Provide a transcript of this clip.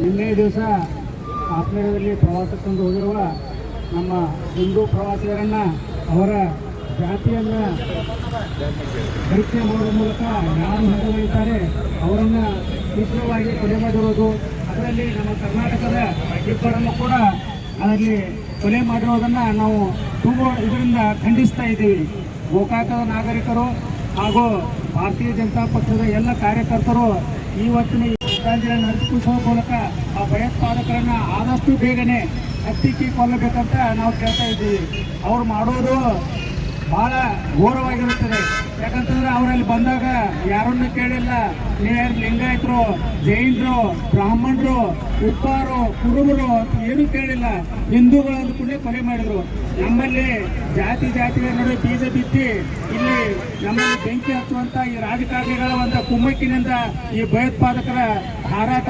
ನಿನ್ನೆ ದಿವಸ ಕಾಶ್ಮೀರದಲ್ಲಿ ಪ್ರವಾಸಕ್ಕೆಂದು ಹೋಗಿರುವ ನಮ್ಮ ಹಿಂದೂ ಪ್ರವಾಸಿಗರನ್ನ ಅವರ ಜಾತಿಯನ್ನು ಪರೀಕ್ಷೆ ಮಾಡುವ ಮೂಲಕ ಯಾರು ಹೊಂದಿದ್ದಾರೆ ಅವರನ್ನು ತೀವ್ರವಾಗಿ ಕೊಲೆ ಮಾಡಿರುವುದು, ಅದರಲ್ಲಿ ನಮ್ಮ ಕರ್ನಾಟಕದ ಇಬ್ಬರನ್ನು ಕೂಡ ಅದರಲ್ಲಿ ಕೊಲೆ ಮಾಡಿರುವುದನ್ನು ನಾವು ಇದರಿಂದ ಖಂಡಿಸ್ತಾ ಇದ್ದೀವಿ. ಗೋಕಾಕದ ನಾಗರಿಕರು ಹಾಗೂ ಭಾರತೀಯ ಜನತಾ ಪಕ್ಷದ ಎಲ್ಲ ಕಾರ್ಯಕರ್ತರು ಇವತ್ತಿನ ಶ್ರದ್ಧಾಂಜಲಿಯನ್ನು ಅರ್ಪಿಸುವ ಮೂಲಕ ಆ ಭಯೋತ್ಪಾದಕರನ್ನ ಆದಷ್ಟು ಬೇಗನೆ ಹತ್ತಿಕ್ಕಿ ಕೊಲ್ಲಬೇಕಂತ ನಾವು ಕೇಳ್ತಾ ಇದ್ದೀವಿ. ಅವ್ರು ಮಾಡೋದು ಬಹಳ ಘೋರವಾಗಿರುತ್ತದೆ. ಯಾಕಂತಂದ್ರೆ ಅವರಲ್ಲಿ ಬಂದಾಗ ಯಾರನ್ನು ಕೇಳಿಲ್ಲ. ನೀವ್ಯಾರು ಲಿಂಗಾಯತರು, ಜೈನರು, ಬ್ರಾಹ್ಮಣರು, ಉಪ್ಪಾರು, ಕುರುಬರು ಏನೂ ಕೇಳಿಲ್ಲ. ಹಿಂದೂಗಳನ್ನು ಕೂಡ ಕೊಲೆ ಮಾಡಿದ್ರು. ನಮ್ಮಲ್ಲಿ ಜಾತಿಯ ನಡುವೆ ಬೀಜ ಬಿತ್ತಿ ಇಲ್ಲಿ ನಮ್ಮಲ್ಲಿ ಬೆಂಕಿ ಹಚ್ಚುವಂತ ಈ ರಾಜಕಾರಣಿಗಳ ಒಂದು ಕುಮ್ಮಕ್ಕಿನಿಂದ ಈ ಭಯೋತ್ಪಾದಕರ ಹಾರಾಟ